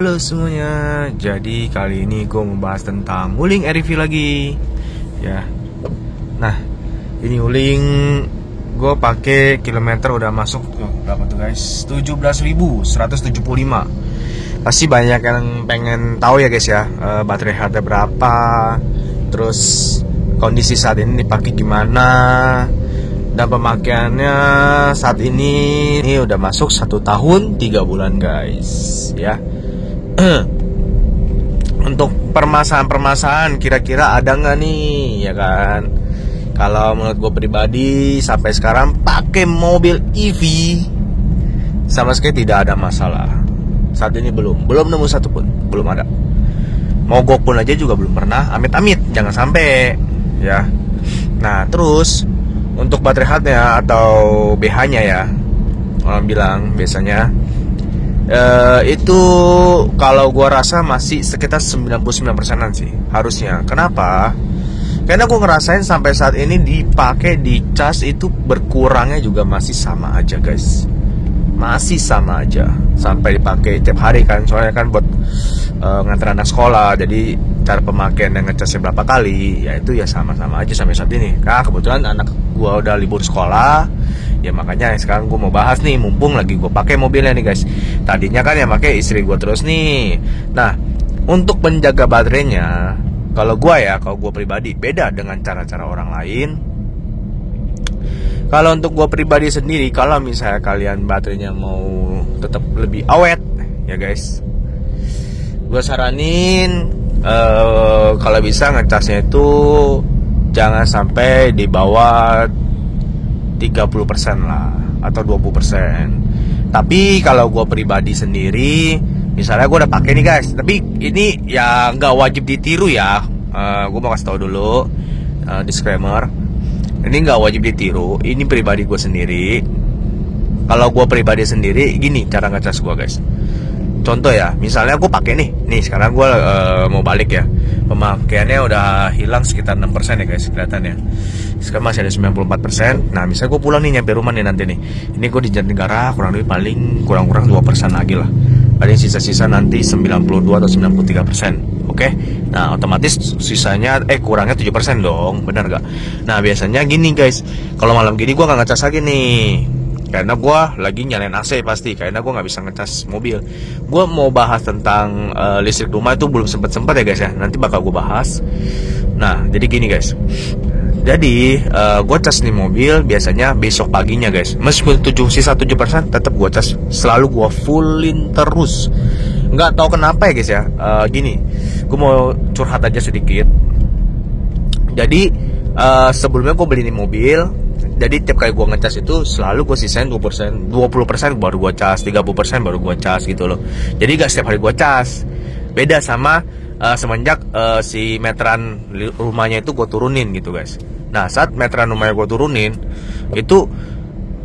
Halo semuanya, jadi kali ini gue membahas tentang Wuling RV lagi ya. Nah, ini Wuling gue pakai kilometer udah masuk berapa tuh guys? 17.175. Pasti banyak yang pengen tahu ya guys ya, baterai health berapa, terus kondisi saat ini dipakai gimana, dan pemakaiannya saat ini udah masuk 1 tahun 3 bulan guys ya. Untuk permasalahan kira-kira ada nggak nih ya kan? Kalau menurut gue pribadi sampai sekarang pakai mobil EV sama sekali tidak ada masalah. Saat ini belum nemu satupun, belum ada. Mogok pun aja juga belum pernah, amit-amit jangan sampai ya. Nah terus untuk baterai health-nya atau BH-nya ya, orang bilang biasanya itu kalau gua rasa masih sekitar 99%an sih harusnya. Kenapa? Karena gua ngerasain sampai saat ini dipakai di cas itu berkurangnya juga masih sama aja guys. Masih sama aja sampai dipakai tiap hari kan, soalnya kan buat nganter anak sekolah. Jadi cara pemakaian dan ngecasnya berapa kali ya itu ya sama-sama aja sampai saat ini. Nah kebetulan anak gua udah libur sekolah, ya makanya sekarang gue mau bahas nih, mumpung lagi gue pakai mobilnya nih guys. Tadinya kan yang pakai istri gue terus nih. Nah untuk menjaga baterainya, kalau gue pribadi beda dengan cara-cara orang lain. Kalau untuk gue pribadi sendiri, kalau misalnya kalian baterainya mau tetap lebih awet ya guys, gue saranin kalau bisa ngecasnya itu jangan sampai di bawah 30% lah atau 20%. Tapi kalau gue pribadi sendiri, misalnya gue udah pakai nih guys, tapi ini ya nggak wajib ditiru ya. Gue mau kasih tau dulu, disclaimer, ini nggak wajib ditiru. Ini pribadi gue sendiri. Kalau gue pribadi sendiri, gini cara ngecas gue guys. Contoh ya, misalnya gue pakai nih sekarang gue mau balik ya, pemakaiannya udah hilang sekitar 6% ya guys kelihatannya. Sekarang masih ada 94%. Nah misalnya gue pulang nih nyampe rumah nih nanti nih, ini gue di Jatinegara kurang lebih paling kurang 2% lagi lah. Paling sisa-sisa nanti 92 atau 93%. Oke, nah otomatis sisanya kurangnya 7% dong, bener gak? Nah biasanya gini guys, kalau malam gini gue gak ngecas lagi nih, karena gue lagi nyalain AC pasti, karena gue nggak bisa ngecas mobil. Gue mau bahas tentang listrik rumah itu belum sempat ya guys ya, nanti bakal gue bahas. Nah jadi gini guys, jadi gue cas nih mobil biasanya besok paginya guys, meskipun sisa 7% tetap gue cas, selalu gue fullin terus. Nggak tahu kenapa ya guys ya. Gini, gue mau curhat aja sedikit. Jadi sebelumnya gue beli nih mobil, jadi tiap kali gue ngecas itu selalu gue sisain 20% baru gue cas, 30% baru gue cas gitu loh. Jadi gak setiap hari gue cas. Beda sama semenjak si meteran rumahnya itu gue turunin gitu guys. Nah saat meteran rumahnya gue turunin, itu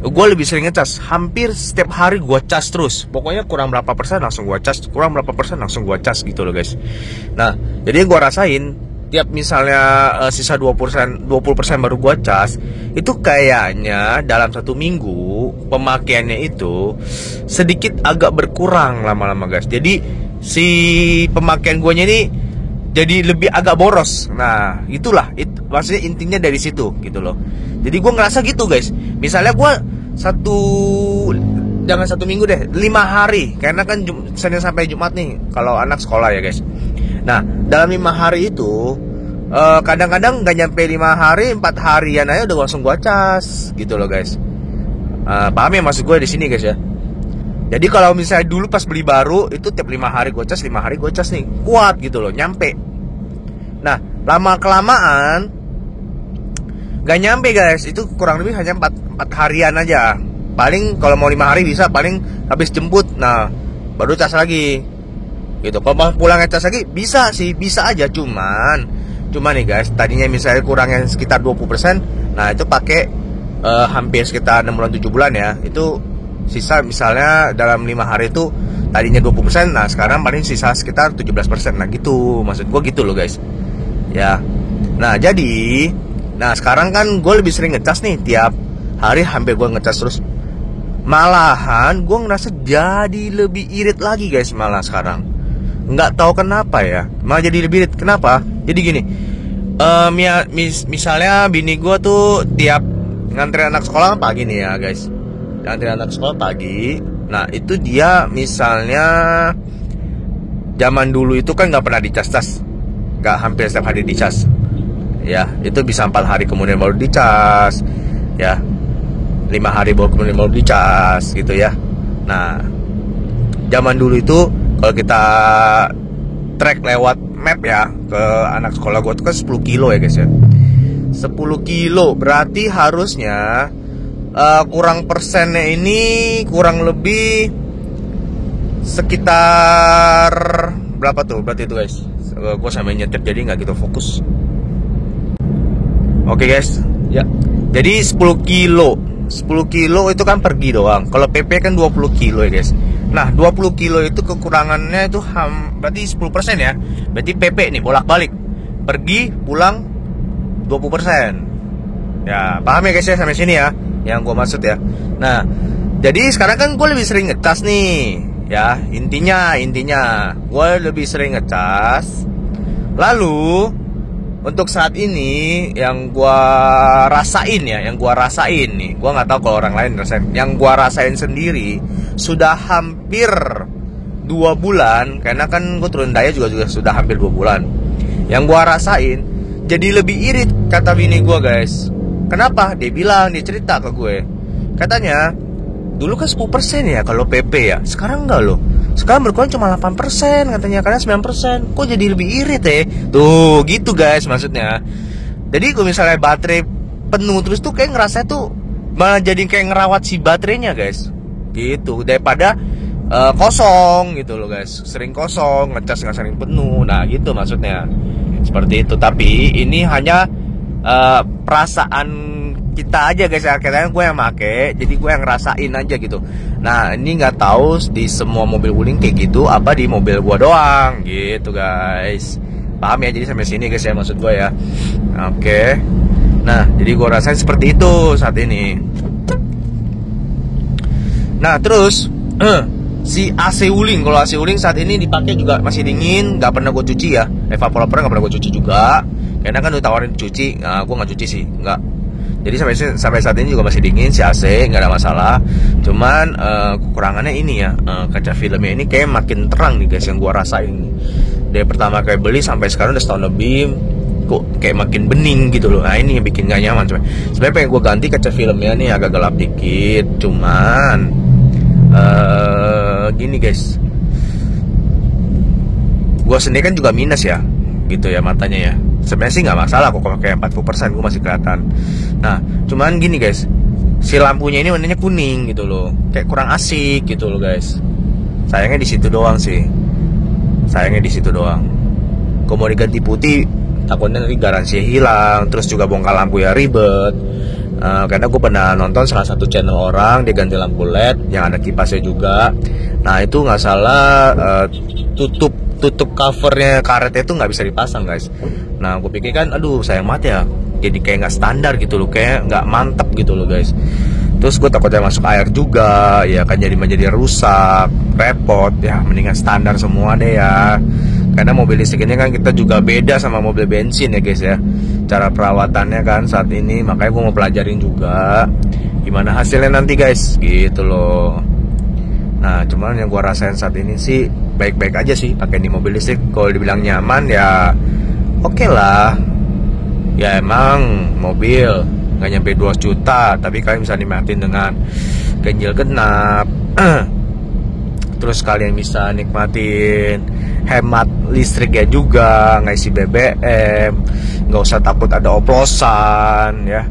gue lebih sering ngecas. Hampir setiap hari gue cas terus. Pokoknya kurang berapa persen langsung gue cas, kurang berapa persen langsung gue cas gitu loh guys. Nah jadi gue rasain tiap misalnya sisa 20% baru gua cas, itu kayaknya dalam 1 minggu pemakaiannya itu sedikit agak berkurang lama-lama guys. Jadi si pemakaian guanya ini jadi lebih agak boros. Nah itulah maksudnya intinya dari situ gitu loh. Jadi gua ngerasa gitu guys. Misalnya gua jangan 1 minggu deh, 5 hari, karena kan Senin sampai Jumat nih kalau anak sekolah ya guys. Nah dalam 5 hari itu kadang-kadang gak nyampe 5 hari, 4 harian aja udah langsung gua cas gitu loh guys. Paham ya maksud gue di sini guys ya. Jadi kalau misalnya dulu pas beli baru itu tiap 5 hari gua cas, 5 hari gua cas nih, kuat gitu loh, nyampe. Nah lama kelamaan gak nyampe guys, itu kurang lebih hanya 4 harian aja. Paling kalau mau 5 hari bisa, paling habis jemput, nah baru cas lagi gitu. Kalau mau pulang ngecas lagi bisa sih, bisa aja. Cuman nih guys, tadinya misalnya kurangnya sekitar 20%, nah itu pakai hampir sekitar 6 bulan 7 bulan ya. Itu sisa misalnya dalam 5 hari itu tadinya 20%, nah sekarang paling sisa sekitar 17%. Nah gitu, maksud gue gitu loh guys ya. Nah jadi, nah sekarang kan gue lebih sering ngecas nih, tiap hari hampir gue ngecas terus. Malahan gue ngerasa jadi lebih irit lagi guys malah sekarang. nggak tahu kenapa ya, malah jadi lebih irit. Kenapa? Jadi gini, misalnya bini gue tuh tiap ngantri anak sekolah pagi nih ya guys, ngantri anak sekolah pagi. Nah itu dia misalnya zaman dulu itu kan nggak pernah dicas-cas, nggak hampir setiap hari dicas. Ya itu bisa 4 hari kemudian baru dicas, ya 5 hari kemudian baru dicas gitu ya. Nah zaman dulu itu kalau kita track lewat map ya ke anak sekolah gue tuh kan 10 kilo ya guys ya. 10 kilo berarti harusnya kurang persennya ini kurang lebih sekitar berapa tuh berarti itu guys. Gue sampai nyetir jadi nggak gitu fokus. Oke guys ya, jadi 10 kilo itu kan pergi doang. Kalau PP kan 20 kilo ya guys. Nah 20 kilo itu kekurangannya itu berarti 10% ya. Berarti PP nih bolak-balik, pergi pulang 20%. Ya paham ya guys ya sampai sini ya yang gue maksud ya. Nah jadi sekarang kan gue lebih sering ngecas nih ya. Intinya gue lebih sering ngecas. Lalu untuk saat ini yang gue rasain nih, gue nggak tahu kalau orang lain rasain. Yang gue rasain sendiri sudah hampir 2 bulan, karena kan gue turun daya juga sudah hampir 2 bulan. Yang gue rasain jadi lebih irit kata bini gue guys. Kenapa? Dia cerita ke gue. Katanya dulu kan 10% ya kalau PP ya, sekarang enggak loh. Sekarang berkurang cuma 8% katanya, karena 9%. Kok jadi lebih irit ya? Tuh gitu guys maksudnya. Jadi kalau misalnya baterai penuh terus tuh kayak ngerasa tuh malah jadi kayak ngerawat si baterainya guys. Gitu daripada kosong gitu loh guys. Sering kosong, ngecas nggak sering penuh. Nah gitu maksudnya. Seperti itu. Tapi ini hanya perasaan kita aja guys ya, kadang gue yang make, jadi gue yang ngerasain aja gitu. Nah ini nggak tahu di semua mobil wuling kayak gitu apa di mobil gue doang gitu guys. Paham ya? Jadi sampai sini guys ya maksud gue ya. Oke. Nah jadi gue rasain seperti itu saat ini. Nah terus si AC wuling, kalau AC wuling saat ini dipakai juga masih dingin, nggak pernah gue cuci ya. Evaporatornya nggak pernah gue cuci juga, karena kan udah tawarin cuci. Nah gue nggak cuci sih, nggak. Jadi sampai saat ini juga masih dingin si AC, nggak ada masalah. Cuman kekurangannya ini ya, kaca filmnya ini kayak makin terang nih guys yang gua rasain. Dari pertama kayak beli sampai sekarang udah setahun lebih, kok kayak makin bening gitu loh. Nah ini yang bikin gak nyaman. Sebenarnya pengen gua ganti kaca filmnya nih agak gelap dikit. Cuman gini guys, gua sendiri kan juga minus ya, gitu ya matanya ya. Sebenarnya sih nggak masalah kok kalau kayak 40% gue masih kelihatan. Nah cuman gini guys, si lampunya ini warnanya kuning gitu loh, kayak kurang asik gitu loh guys. Sayangnya di situ doang sih, Kalau mau diganti putih takutnya nanti garansinya hilang, terus juga bongkar lampu ya ribet. Karena gue pernah nonton salah satu channel orang dia ganti lampu LED yang ada kipasnya juga. Nah itu nggak salah tutup covernya karetnya itu nggak bisa dipasang guys. Nah gue pikir kan aduh sayang banget ya, jadi kayak nggak standar gitu loh, kayak nggak mantep gitu loh guys. Terus gue takutnya masuk air juga ya kan, jadi menjadi rusak, repot ya. Mendingan standar semua deh ya, karena mobil listrik ini kan kita juga beda sama mobil bensin ya guys ya, cara perawatannya kan saat ini. Makanya gue mau pelajarin juga gimana hasilnya nanti guys gitu loh. Nah cuman yang gue rasain saat ini sih baik-baik aja sih pakai di mobil listrik. Kalau dibilang nyaman ya oke lah ya, emang mobil nggak nyampe 2 juta, tapi kalian bisa nikmatin dengan ganjil genap. Terus kalian bisa nikmatin hemat listriknya juga, nggak isi BBM, nggak usah takut ada oplosan ya.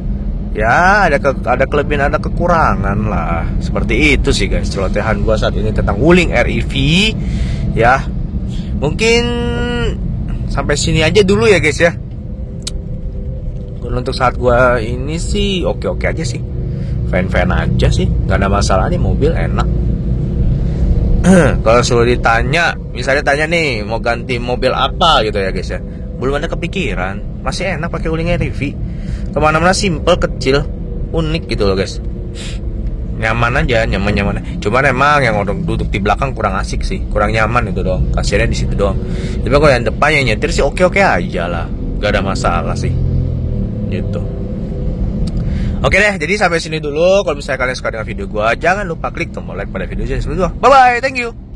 Ya ada kelebihan ada kekurangan lah. Seperti itu sih guys celotehan gua saat ini tentang wuling REV ya. Mungkin sampai sini aja dulu ya guys ya. Untuk saat gua ini sih oke-oke aja sih, fan-fan aja sih, nggak ada masalah nih, mobil enak. Kalau selalu ditanya, misalnya tanya nih mau ganti mobil apa gitu ya guys ya, belum ada kepikiran. Masih enak pakai wuling REV, kemana-mana simple, kecil, unik gitu loh guys. nyaman aja, nyaman. Cuman emang yang orang duduk di belakang kurang asik sih, kurang nyaman itu doang. Kasiannya di situ doang. Tapi kalau yang depan yang nyetir sih oke aja lah, gak ada masalah sih. Gitu. Oke deh, jadi sampai sini dulu. Kalau misalnya kalian suka dengan video gue, jangan lupa klik tombol like pada video ini. Bye bye, thank you.